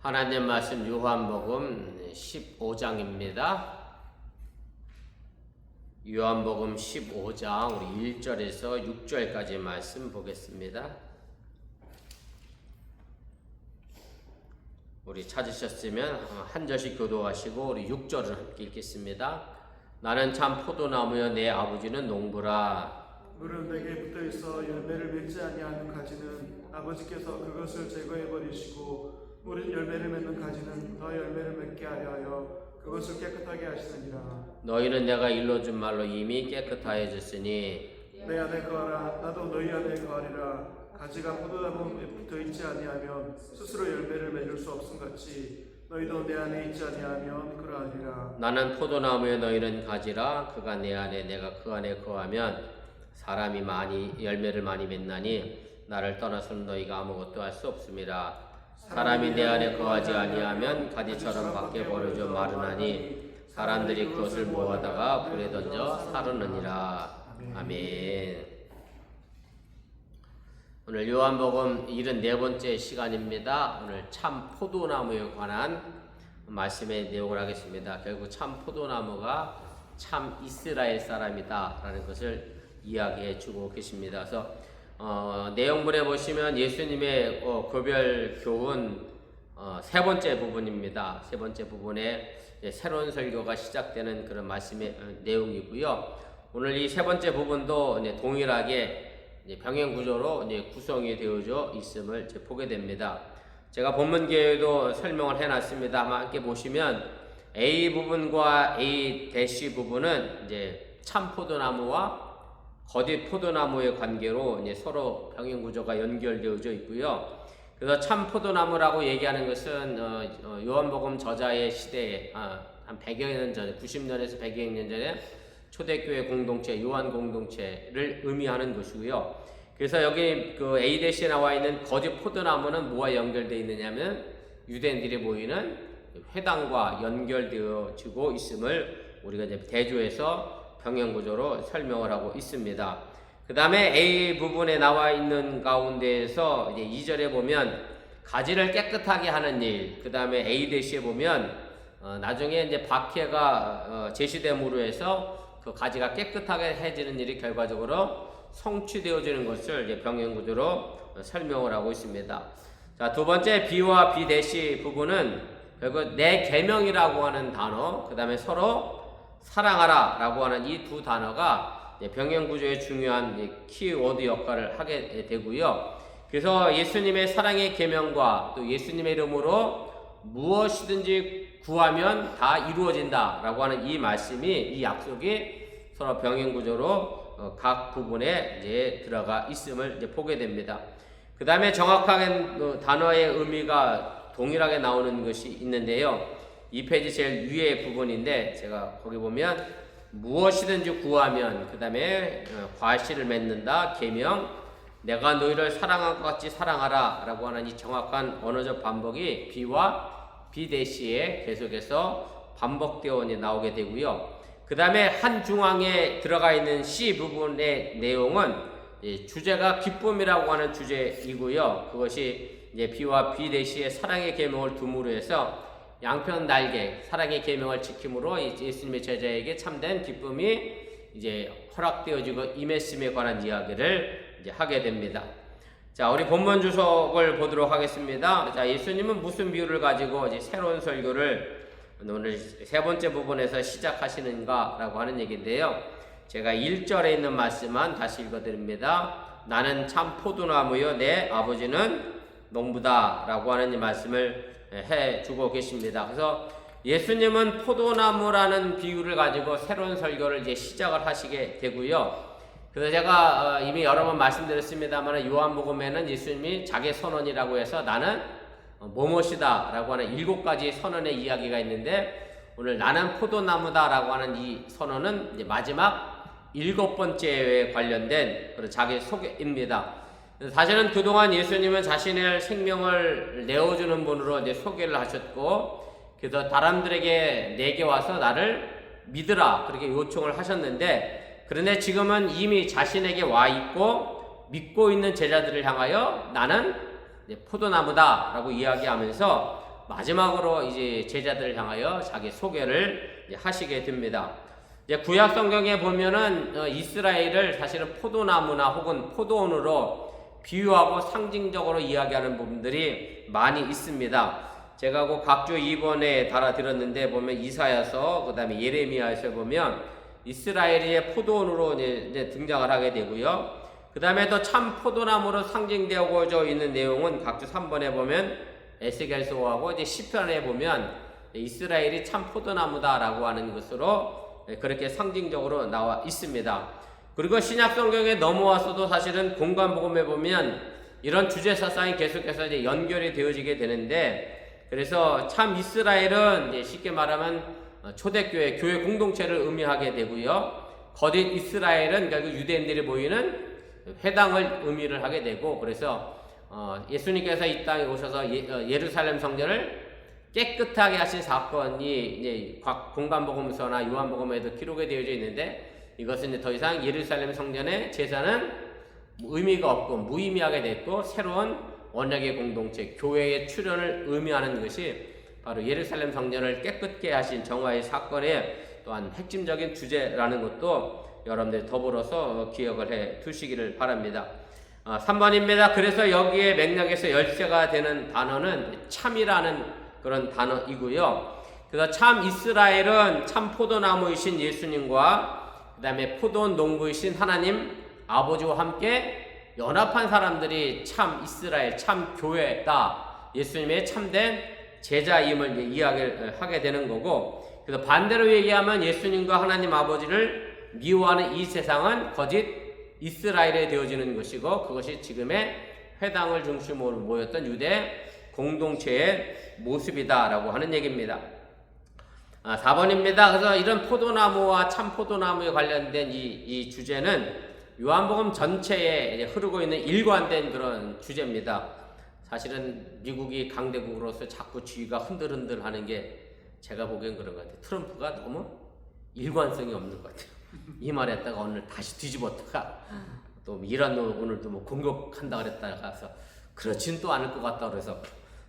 하나님 말씀 요한복음 15장입니다. 요한복음 15장 우리 1절에서 6절까지 말씀 보겠습니다. 우리 찾으셨으면 한 절씩 교도하시고 우리 6절을 함께 읽겠습니다. 나는 참 포도나무여 내 아버지는 농부라. 물은 내게 붙어있어 열매를 맺지 아니하는 가지는 아버지께서 그것을 제거해 버리시고 물은 열매를 맺는 가지는 더 열매를 맺게 하려 그것을 깨끗하게 하시느니라. 너희는 내가 일러준 말로 이미 깨끗하여졌으니 내 안에 거하라 나도 너희 안에 거하리라. 가지가 포도나무에 붙어있지 아니하면 스스로 열매를 맺을 수 없음같이 너희도 내 안에 있지 아니하면 그러하리라. 나는 포도나무여 너희는 가지라. 그가 내 안에 내가 그 안에 거하면 사람이 열매를 많이 맺나니 나를 떠나서는 너희가 아무것도 할 수 없음이라. 사람이 내 안에 거하지 아니하면 가지처럼 밖에 버려져 마르나니 사람들이 그것을 모아다가 불에 던져 사르느니라. 아멘. 오늘 요한복음 74번째 시간입니다. 오늘 참 포도나무에 관한 말씀의 내용을 하겠습니다. 결국 참 포도나무가 참 이스라엘 사람이다 라는 것을 이야기해 주고 계십니다. 그래서 내용물에 보시면 예수님의 고별 교훈 세 번째 부분입니다. 세 번째 부분에 새로운 설교가 시작되는 그런 말씀의 내용이고요. 오늘 이 세 번째 부분도 동일하게 병행 구조로 구성이 되어져 있음을 보게 됩니다. 제가 본문계에도 설명을 해놨습니다. 함께 보시면 A 부분과 A 대시 부분은 참 포도나무와 거짓 포도나무의 관계로 서로 병행 구조가 연결되어져 있고요. 그래서 참 포도나무라고 얘기하는 것은 요한복음 저자의 시대에 한 100여 년 전에 90년에서 100여 년 전에 초대교회 공동체 요한 공동체를 의미하는 것이고요. 그래서 여기 그 A대시에 나와 있는 거짓 포도나무는 뭐와 연결되어 있느냐면 유대인들이 모이는 회당과 연결되어지고 있음을 우리가 이제 대조해서 병행구조로 설명을 하고 있습니다. 그 다음에 A 부분에 나와 있는 가운데에서 이제 2절에 보면 가지를 깨끗하게 하는 일, 그 다음에 A-에 보면 나중에 이제 박해가 제시됨으로 해서 그 가지가 깨끗하게 해지는 일이 결과적으로 성취되어지는 것을 이제 병행구조로 설명을 하고 있습니다. 자, 두 번째 B와 B- 부분은 결국 내 계명이라고 하는 단어, 그 다음에 서로 사랑하라 라고 하는 이 두 단어가 병행구조의 중요한 키워드 역할을 하게 되고요. 그래서 예수님의 사랑의 계명과 또 예수님의 이름으로 무엇이든지 구하면 다 이루어진다 라고 하는 이 말씀이, 이 약속이 서로 병행구조로 각 부분에 이제 들어가 있음을 이제 보게 됩니다. 그 다음에 정확하게 단어의 의미가 동일하게 나오는 것이 있는데요. 이 페이지 제일 위의 부분인데 제가 거기 보면 무엇이든지 구하면, 그 다음에 과실을 맺는다, 계명, 내가 너희를 사랑한 것 같이 사랑하라 라고 하는 이 정확한 언어적 반복이 B와 B-에 계속해서 반복되어 나오게 되고요. 그 다음에 한 중앙에 들어가 있는 C 부분의 내용은 주제가 기쁨이라고 하는 주제이고요. 그것이 이제 B와 B-의 사랑의 계명을 둠으로 해서 양편 날개, 사랑의 계명을 지킴으로 예수님의 제자에게 참된 기쁨이 이제 허락되어지고 임했음에 관한 이야기를 이제 하게 됩니다. 자, 우리 본문 주석을 보도록 하겠습니다. 자, 예수님은 무슨 비유를 가지고 이제 새로운 설교를 오늘 세 번째 부분에서 시작하시는가라고 하는 얘기인데요. 제가 1절에 있는 말씀만 다시 읽어드립니다. 나는 참 포도나무여 내 아버지는 농부다라고 하는 이 말씀을 해주고 계십니다. 그래서 예수님은 포도나무라는 비유를 가지고 새로운 설교를 이제 시작을 하시게 되고요. 그래서 제가 이미 여러 번 말씀드렸습니다만 요한복음에는 예수님이 자기 선언이라고 해서 나는 뭐뭇이다 라고 하는 7가지 선언의 이야기가 있는데 오늘 나는 포도나무다 라고 하는 이 선언은 이제 마지막 7번째에 관련된 그런 자기 소개입니다. 사실은 그동안 예수님은 자신의 생명을 내어주는 분으로 이제 소개를 하셨고, 그래서 사람들에게 내게 와서 나를 믿으라 그렇게 요청을 하셨는데, 그런데 지금은 이미 자신에게 와 있고 믿고 있는 제자들을 향하여 나는 포도나무다 라고 이야기하면서 마지막으로 이제 제자들을 향하여 자기 소개를 하시게 됩니다. 이제 구약 성경에 보면은 이스라엘을 사실은 포도나무나 혹은 포도원으로 비유하고 상징적으로 이야기하는 부분들이 많이 있습니다. 제가 그 각주 2번에 달아들었는데 보면 이사야서 그다음에 예레미야에서 보면 이스라엘이 포도원으로 이제 등장을 하게 되고요. 그다음에 또 참 포도나무로 상징되어져 있는 내용은 각주 3번에 보면 에스겔서하고 이제 시편에 보면 이스라엘이 참 포도나무다라고 하는 것으로 그렇게 상징적으로 나와 있습니다. 그리고 신약 성경에 넘어와서도 사실은 공관복음에 보면 이런 주제 사상이 계속해서 이제 연결이 되어지게 되는데, 그래서 참 이스라엘은 이제 쉽게 말하면 초대교회, 교회 공동체를 의미하게 되고요. 거짓 이스라엘은 결국 유대인들이 모이는 회당을 의미를 하게 되고, 그래서 예수님께서 이 땅에 오셔서 예루살렘 성전을 깨끗하게 하신 사건이 이제 공관복음서나 요한복음에도 기록이 되어져 있는데, 이것은 이제 더 이상 예루살렘 성전의 제사는 의미가 없고 무의미하게 됐고, 새로운 언약의 공동체, 교회의 출현을 의미하는 것이 바로 예루살렘 성전을 깨끗게 하신 정화의 사건의 또한 핵심적인 주제라는 것도 여러분들 더불어서 기억을 해 두시기를 바랍니다. 3번입니다. 그래서 여기에 맥락에서 열쇠가 되는 단어는 참이라는 그런 단어이고요. 그래서 참 이스라엘은 참 포도나무이신 예수님과 그 다음에 포도원 농부이신 하나님 아버지와 함께 연합한 사람들이 참 이스라엘, 참 교회다. 예수님의 참된 제자임을 이야기를 하게 되는 거고, 그래서 반대로 얘기하면 예수님과 하나님 아버지를 미워하는 이 세상은 거짓 이스라엘에 되어지는 것이고, 그것이 지금의 회당을 중심으로 모였던 유대 공동체의 모습이다라고 하는 얘기입니다. 4번입니다. 그래서 이런 포도나무와 참 포도나무에 관련된 이 주제는 요한복음 전체에 흐르고 있는 일관된 그런 주제입니다. 사실은 미국이 강대국으로서 자꾸 주의가 흔들흔들하는 게 제가 보기엔 그런 것 같아요. 트럼프가 너무 일관성이 없는 것 같아요. 이 말했다가 오늘 다시 뒤집었다가 또 이란 오늘도 뭐 공격한다 그랬다가 가서 그렇진 또 않을 것 같다 그래서,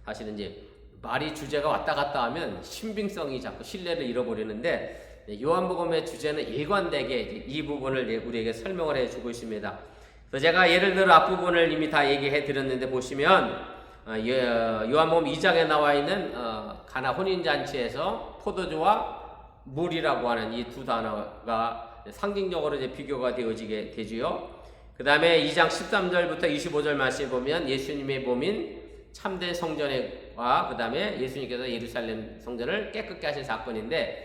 사실은 이제 말이 주제가 왔다 갔다 하면 신빙성이 자꾸 신뢰를 잃어버리는데, 요한복음의 주제는 일관되게 이 부분을 우리에게 설명을 해주고 있습니다. 그래서 제가 예를 들어 앞부분을 이미 다 얘기해 드렸는데 보시면 요한복음 2장에 나와 있는 가나 혼인잔치에서 포도주와 물이라고 하는 이 두 단어가 상징적으로 이제 비교가 되어지게 되지요. 그 다음에 2장 13절부터 25절 말씀에 보면 예수님의 몸인 참된 성전과 그 다음에 예수님께서 예루살렘 성전을 깨끗게 하신 사건인데,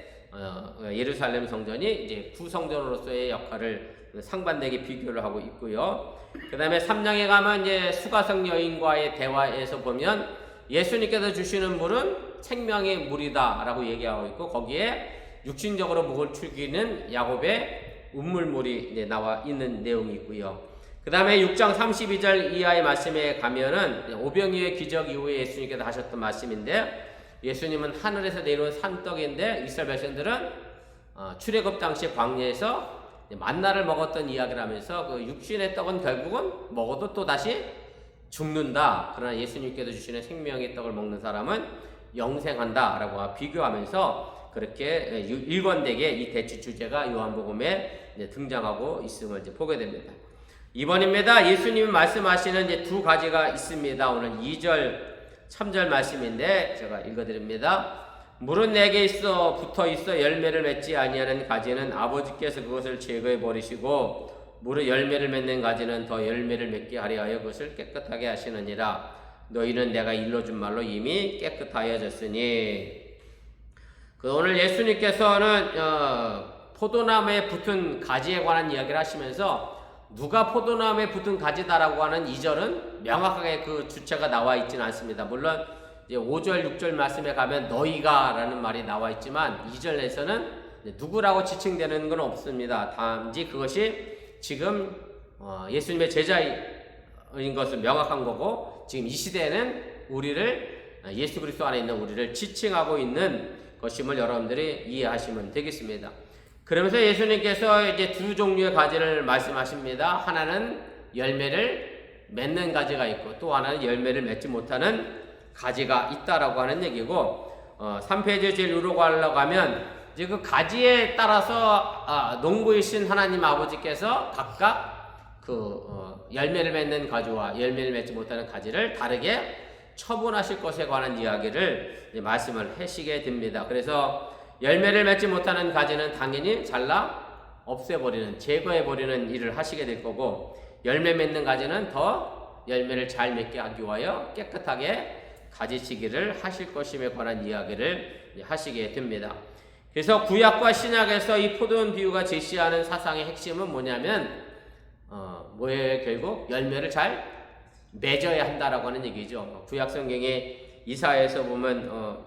예루살렘 성전이 이제 구성전으로서의 역할을 상반되게 비교를 하고 있고요. 그 다음에 3장에 가면 이제 수가성 여인과의 대화에서 보면 예수님께서 주시는 물은 생명의 물이다라고 얘기하고 있고, 거기에 육신적으로 목을 축이는 야곱의 운물물이 이제 나와 있는 내용이 있고요. 그 다음에 6장 32절 이하의 말씀에 가면은 오병이의 기적 이후에 예수님께서 하셨던 말씀인데, 예수님은 하늘에서 내려온 산떡인데 이스라엘 백성들은 출애굽 당시 광야에서 만나를 먹었던 이야기를 하면서 그 육신의 떡은 결국은 먹어도 또 다시 죽는다. 그러나 예수님께서 주시는 생명의 떡을 먹는 사람은 영생한다라고 비교하면서 그렇게 일관되게 이 대치 주제가 요한복음에 등장하고 있음을 이제 보게 됩니다. 2번입니다. 예수님이 말씀하시는 이제 두 가지가 있습니다. 오늘 2절, 3절 말씀인데 제가 읽어드립니다. 물은 내게 있어 붙어 있어 열매를 맺지 아니하는 가지는 아버지께서 그것을 제거해 버리시고, 물은 열매를 맺는 가지는 더 열매를 맺게 하려 하여 그것을 깨끗하게 하시느니라. 너희는 내가 일러준 말로 이미 깨끗하여졌으니. 오늘 예수님께서는 포도나무에 붙은 가지에 관한 이야기를 하시면서 누가 포도나무에 붙은 가지다라고 하는 2절은 명확하게 그 주체가 나와 있지는 않습니다. 물론 이제 5절, 6절 말씀에 가면 너희가 라는 말이 나와 있지만 2절에서는 누구라고 지칭되는 건 없습니다. 단지 그것이 지금 예수님의 제자인 것은 명확한 거고, 지금 이 시대에는 우리를, 예수 그리스도 안에 있는 우리를 지칭하고 있는 것임을 여러분들이 이해하시면 되겠습니다. 그러면서 예수님께서 이제 두 종류의 가지를 말씀하십니다. 하나는 열매를 맺는 가지가 있고 또 하나는 열매를 맺지 못하는 가지가 있다라고 하는 얘기고 3페이지 제일 위로 가려가면 이제 그 가지에 따라서 농부의 신 하나님 아버지께서 각각 열매를 맺는 가지와 열매를 맺지 못하는 가지를 다르게 처분하실 것에 관한 이야기를 이제 말씀을 하시게 됩니다. 그래서 열매를 맺지 못하는 가지는 당연히 잘라 없애버리는, 제거해버리는 일을 하시게 될 거고, 열매 맺는 가지는 더 열매를 잘 맺게 하기 위하여 깨끗하게 가지치기를 하실 것임에 관한 이야기를 하시게 됩니다. 그래서 구약과 신약에서 이 포도원 비유가 제시하는 사상의 핵심은 뭐냐면 뭐예요? 결국 열매를 잘 맺어야 한다라고 하는 얘기죠. 구약 성경에 이사야에서 보면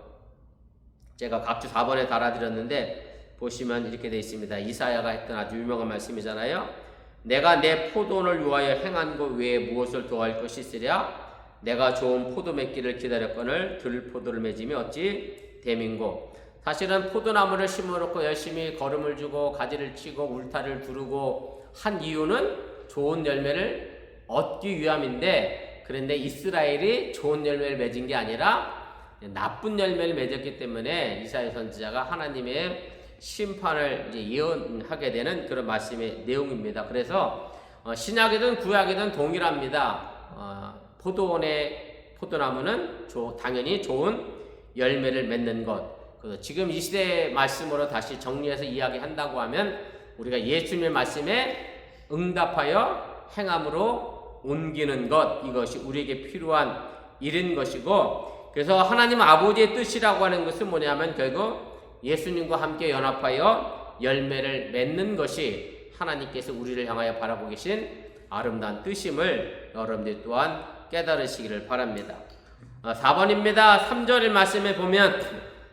제가 각주 4번에 달아드렸는데 보시면 이렇게 되어 있습니다. 이사야가 했던 아주 유명한 말씀이잖아요. 내가 내 포도원을 위하여 행한 것 외에 무엇을 더할 것이 있으랴? 내가 좋은 포도 맺기를 기다렸거늘 들포도를 맺으며 어찌 됨인고. 사실은 포도나무를 심어놓고 열심히 거름을 주고 가지를 치고 울타리를 두르고 한 이유는 좋은 열매를 얻기 위함인데, 그런데 이스라엘이 좋은 열매를 맺은 게 아니라 나쁜 열매를 맺었기 때문에 이사야 선지자가 하나님의 심판을 이제 예언하게 되는 그런 말씀의 내용입니다. 그래서 신약이든 구약이든 동일합니다. 포도나무는 당연히 좋은 열매를 맺는 것. 그래서 지금 이 시대의 말씀으로 다시 정리해서 이야기한다고 하면 우리가 예수님의 말씀에 응답하여 행함으로 옮기는 것, 이것이 우리에게 필요한 일인 것이고, 그래서 하나님 아버지의 뜻이라고 하는 것은 뭐냐면 결국 예수님과 함께 연합하여 열매를 맺는 것이 하나님께서 우리를 향하여 바라보고 계신 아름다운 뜻임을 여러분들 또한 깨달으시기를 바랍니다. 4번입니다. 3절의 말씀에 보면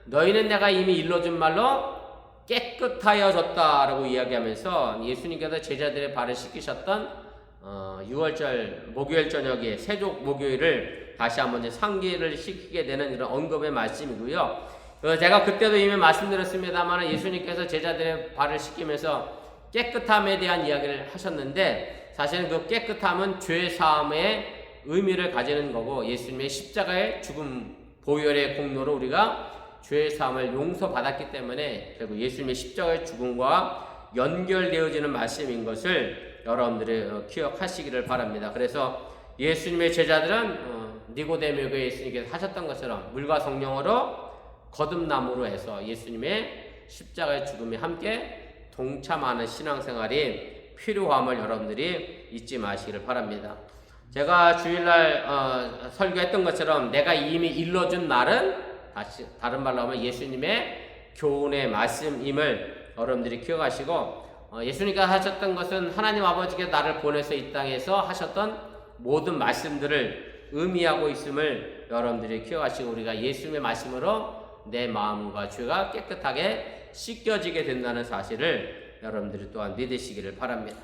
너희는 내가 이미 일러준 말로 깨끗하여졌다라고 이야기하면서 예수님께서 제자들의 발을 씻기셨던 6월절 목요일 저녁에 세족 목요일을 다시 한번 상기를 시키게 되는 이런 언급의 말씀이고요. 제가 그때도 이미 말씀드렸습니다만 예수님께서 제자들의 발을 씻기면서 깨끗함에 대한 이야기를 하셨는데, 사실은 그 깨끗함은 죄 사함의 의미를 가지는 거고, 예수님의 십자가의 죽음 보혈의 공로로 우리가 죄 사함을 용서받았기 때문에 결국 예수님의 십자가의 죽음과 연결되어지는 말씀인 것을 여러분들이 기억하시기를 바랍니다. 그래서 예수님의 제자들은 니고데모에게 예수님께서 하셨던 것처럼 물과 성령으로 거듭남으로 해서 예수님의 십자가의 죽음에 함께 동참하는 신앙생활이 필요함을 여러분들이 잊지 마시기를 바랍니다. 제가 주일날 설교했던 것처럼 내가 이미 일러준 날은 다른 말로 하면 예수님의 교훈의 말씀임을 여러분들이 기억하시고, 예수님께서 하셨던 것은 하나님 아버지께서 나를 보내서 이 땅에서 하셨던 모든 말씀들을 의미하고 있음을 여러분들이 기억하시고, 우리가 예수님의 말씀으로 내 마음과 죄가 깨끗하게 씻겨지게 된다는 사실을 여러분들이 또한 믿으시기를 바랍니다.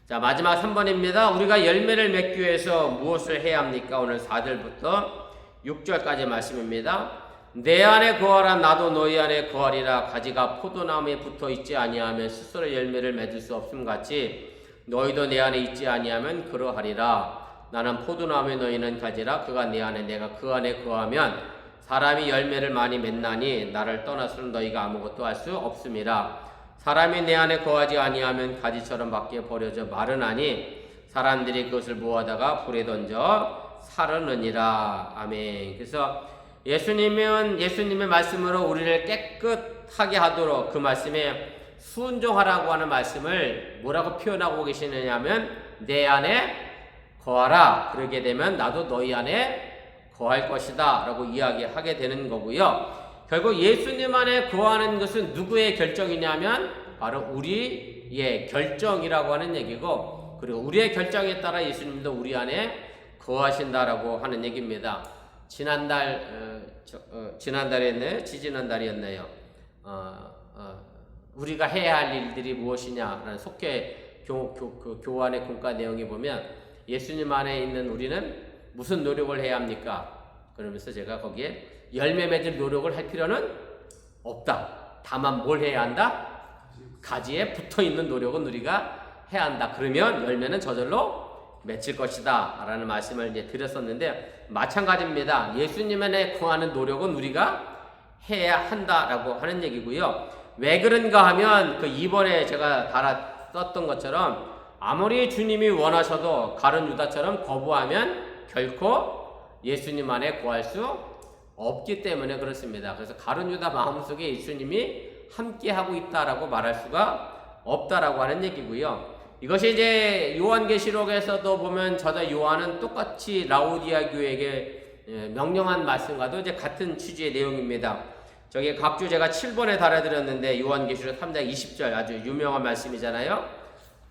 자, 마지막 3번입니다. 우리가 열매를 맺기 위해서 무엇을 해야 합니까? 오늘 4절부터 6절까지 말씀입니다. 내 안에 거하라 나도 너희 안에 거하리라. 가지가 포도나무에 붙어 있지 아니하면 스스로 열매를 맺을 수 없음 같이 너희도 내 안에 있지 아니하면 그러하리라. 나는 포도나무에 너희는 가지라. 그가 내 안에 내가 그 안에 거하면 사람이 열매를 많이 맺나니 나를 떠나서는 너희가 아무것도 할 수 없음이라. 사람이 내 안에 거하지 아니하면 가지처럼 밖에 버려져 마르나니 사람들이 그것을 모아다가 불에 던져 사르느니라. 아멘. 그래서 예수님의 말씀으로 우리를 깨끗하게 하도록 그 말씀에 순종하라고 하는 말씀을 뭐라고 표현하고 계시느냐면 내 안에 거하라. 그러게 되면 나도 너희 안에 거할 것이다 라고 이야기하게 되는 거고요. 결국 예수님 안에 거하는 것은 누구의 결정이냐면 바로 우리의 결정이라고 하는 얘기고, 그리고 우리의 결정에 따라 예수님도 우리 안에 거하신다라고 하는 얘기입니다. 지난달이었나요? 지지난달이었나요? 우리가 해야 할 일들이 무엇이냐라는 속회 교환의 공과 내용에 보면 예수님 안에 있는 우리는 무슨 노력을 해야 합니까? 그러면서 제가 거기에 열매 맺을 노력을 할 필요는 없다. 다만 뭘 해야 한다? 가지에 붙어 있는 노력은 우리가 해야 한다. 그러면 열매는 저절로 맺힐 것이다 라는 말씀을 이제 드렸었는데, 마찬가지입니다. 예수님에 구하는 노력은 우리가 해야 한다라고 하는 얘기고요. 왜 그런가 하면 그 이번에 제가 달아 썼던 것처럼 아무리 주님이 원하셔도 가룟 유다처럼 거부하면 결코 예수님 안에 구할 수 없기 때문에 그렇습니다. 그래서 가룟 유다 마음속에 예수님이 함께하고 있다라고 말할 수가 없다라고 하는 얘기고요. 이것이 이제 요한계시록에서도 보면 저자 요한은 똑같이 라오디아 교회에게 명령한 말씀과도 이제 같은 취지의 내용입니다. 저기 각주 제가 7번에 달아드렸는데 요한계시록 3장 20절 아주 유명한 말씀이잖아요.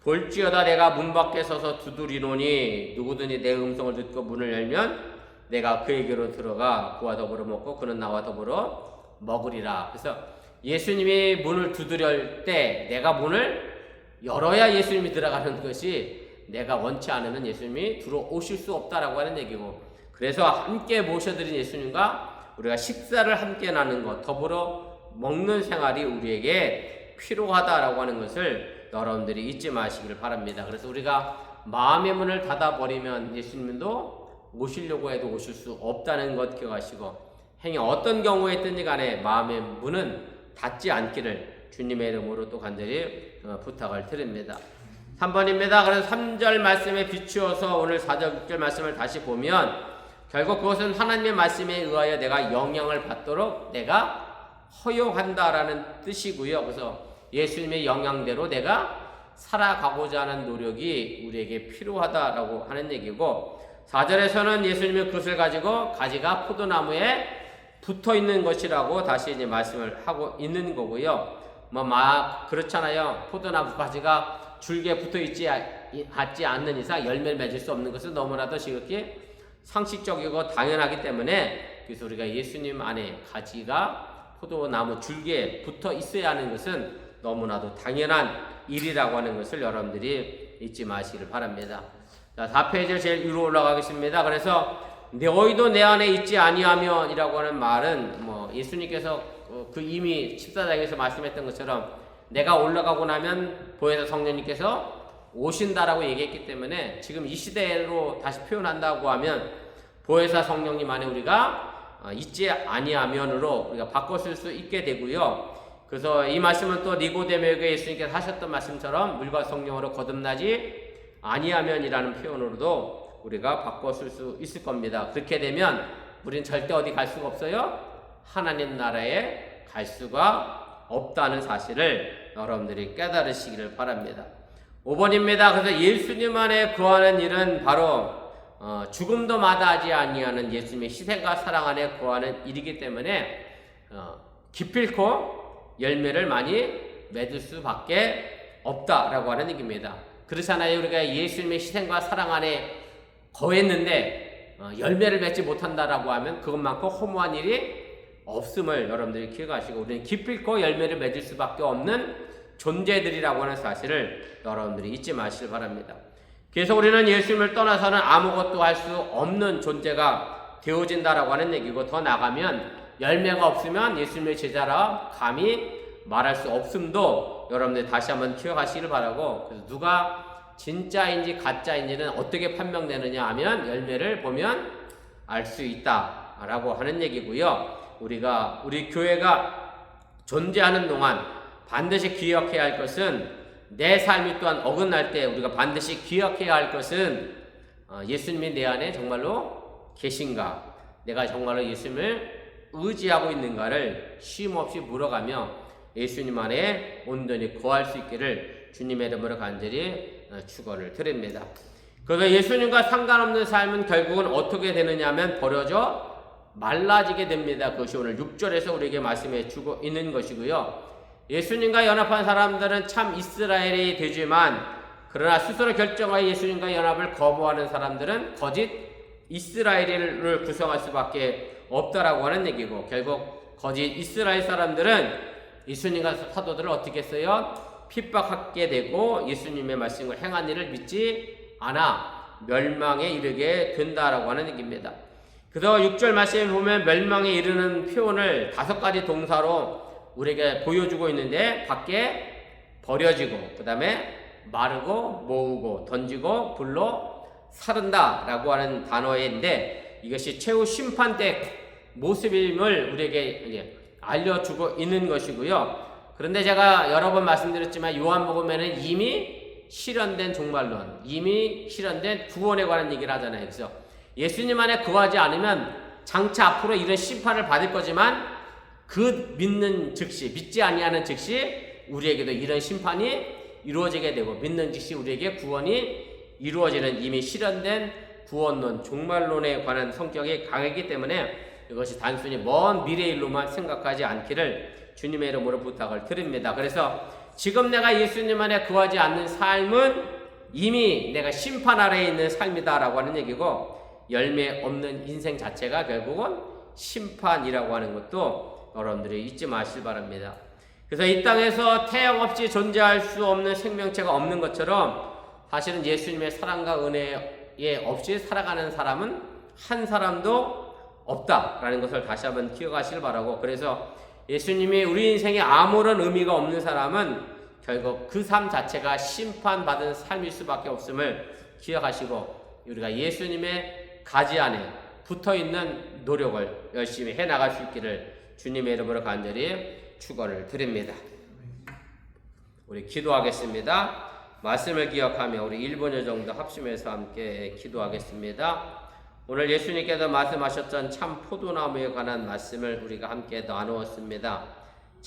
볼지어다 내가 문 밖에 서서 두드리노니 누구든지 내 음성을 듣고 문을 열면 내가 그에게로 들어가 그와 더불어 먹고 그는 나와 더불어 먹으리라. 그래서 예수님이 문을 두드릴 때 내가 문을 열어야 예수님이 들어가는 것이 내가 원치 않으면 예수님이 들어오실 수 없다라고 하는 얘기고, 그래서 함께 모셔드린 예수님과 우리가 식사를 함께 나누는 것, 더불어 먹는 생활이 우리에게 필요하다라고 하는 것을 여러분들이 잊지 마시길 바랍니다. 그래서 우리가 마음의 문을 닫아버리면 예수님도 오시려고 해도 오실 수 없다는 것 기억하시고, 행위 어떤 경우에 있든지 간에 마음의 문은 닫지 않기를 주님의 이름으로 또 간절히 부탁을 드립니다. 3번입니다. 그래서 3절 말씀에 비추어서 오늘 4절 6절 말씀을 다시 보면 결국 그것은 하나님의 말씀에 의하여 내가 영향을 받도록 내가 허용한다라는 뜻이고요. 그래서 예수님의 영향대로 내가 살아가고자 하는 노력이 우리에게 필요하다라고 하는 얘기고, 4절에서는 예수님의 그것을 가지고 가지가 포도나무에 붙어 있는 것이라고 다시 이제 말씀을 하고 있는 거고요. 그렇잖아요. 포도나무 가지가 줄기에 붙어 있지 않는 이상 열매를 맺을 수 없는 것은 너무나도 지극히 상식적이고 당연하기 때문에, 그래서 우리가 예수님 안에 가지가 포도나무 줄기에 붙어 있어야 하는 것은 너무나도 당연한 일이라고 하는 것을 여러분들이 잊지 마시기를 바랍니다. 자, 4페이지 제일 위로 올라가겠습니다. 그래서 너희도 내 안에 있지 아니하면 이라고 하는 말은 예수님께서 그 이미 14장에서 말씀했던 것처럼 내가 올라가고 나면 보혜사 성령님께서 오신다라고 얘기했기 때문에 지금 이 시대로 다시 표현한다고 하면 보혜사 성령님 안에 우리가 있지 아니하면으로 우리가 바꿨을 수 있게 되고요. 그래서 이 말씀은 또 니고데모에게 예수님께서 하셨던 말씀처럼 물과 성령으로 거듭나지 아니하면이라는 표현으로도 우리가 바꿨을 수 있을 겁니다. 그렇게 되면 우리는 절대 어디 갈 수가 없어요? 하나님 나라에 갈 수가 없다는 사실을 여러분들이 깨달으시기를 바랍니다. 5번입니다. 그래서 예수님 안에 거하는 일은 바로 죽음도 마다하지 아니하는 예수님의 희생과 사랑 안에 거하는 일이기 때문에 기필코 열매를 많이 맺을 수밖에 없다라고 하는 얘기입니다. 그렇잖아요. 우리가 예수님의 희생과 사랑 안에 거했는데 열매를 맺지 못한다라고 하면 그것만큼 허무한 일이 없음을 여러분들이 기억하시고, 우리는 기필코 열매를 맺을 수밖에 없는 존재들이라고 하는 사실을 여러분들이 잊지 마시길 바랍니다. 그래서 우리는 예수님을 떠나서는 아무것도 할 수 없는 존재가 되어진다라고 하는 얘기고, 더 나가면 열매가 없으면 예수님의 제자라 감히 말할 수 없음도 여러분들 다시 한번 기억하시길 바라고, 그래서 누가 진짜인지 가짜인지는 어떻게 판명되느냐 하면 열매를 보면 알 수 있다라고 하는 얘기고요. 우리 교회가 존재하는 동안 반드시 기억해야 할 것은, 내 삶이 또한 어긋날 때 우리가 반드시 기억해야 할 것은 예수님이 내 안에 정말로 계신가, 내가 정말로 예수님을 의지하고 있는가를 쉼없이 물어가며 예수님 안에 온전히 거할 수 있기를 주님의 이름으로 간절히 축원을 드립니다. 그래서 예수님과 상관없는 삶은 결국은 어떻게 되느냐 하면 버려져 말라지게 됩니다. 그것이 오늘 6절에서 우리에게 말씀해 주고 있는 것이고요. 예수님과 연합한 사람들은 참 이스라엘이 되지만, 그러나 스스로 결정하여 예수님과 연합을 거부하는 사람들은 거짓 이스라엘을 구성할 수밖에 없다라고 하는 얘기고, 결국 거짓 이스라엘 사람들은 예수님과 사도들을 어떻게 했어요? 핍박하게 되고 예수님의 말씀을 행한 일을 믿지 않아 멸망에 이르게 된다라고 하는 얘기입니다. 그래서 6절 말씀에 보면 멸망에 이르는 표현을 5가지 동사로 우리에게 보여주고 있는데, 밖에 버려지고, 그 다음에 마르고 모으고 던지고 불로 사른다 라고 하는 단어인데, 이것이 최후 심판대 모습임을 우리에게 이제 알려주고 있는 것이고요. 그런데 제가 여러 번 말씀드렸지만 요한복음에는 이미 실현된 종말론, 이미 실현된 구원에 관한 얘기를 하잖아요. 그래서 예수님 안에 거하지 않으면 장차 앞으로 이런 심판을 받을 거지만 그 믿는 즉시, 믿지 아니하는 즉시 우리에게도 이런 심판이 이루어지게 되고 믿는 즉시 우리에게 구원이 이루어지는 이미 실현된 구원론, 종말론에 관한 성격이 강하기 때문에 이것이 단순히 먼 미래일로만 생각하지 않기를 주님의 이름으로 부탁을 드립니다. 그래서 지금 내가 예수님 안에 거하지 않는 삶은 이미 내가 심판 아래에 있는 삶이다라고 하는 얘기고 열매 없는 인생 자체가 결국은 심판이라고 하는 것도 여러분들이 잊지 마시기 바랍니다. 그래서 이 땅에서 태양 없이 존재할 수 없는 생명체가 없는 것처럼 사실은 예수님의 사랑과 은혜에 없이 살아가는 사람은 한 사람도 없다라는 것을 다시 한번 기억하시길 바라고, 그래서 예수님이 우리 인생에 아무런 의미가 없는 사람은 결국 그 삶 자체가 심판받은 삶일 수밖에 없음을 기억하시고 우리가 예수님의 가지 안에 붙어있는 노력을 열심히 해나갈 수 있기를 주님의 이름으로 간절히 축원을 드립니다. 우리 기도하겠습니다. 말씀을 기억하며 우리 1분여 정도 합심해서 함께 기도하겠습니다. 오늘 예수님께서 말씀하셨던 참 포도나무에 관한 말씀을 우리가 함께 나누었습니다.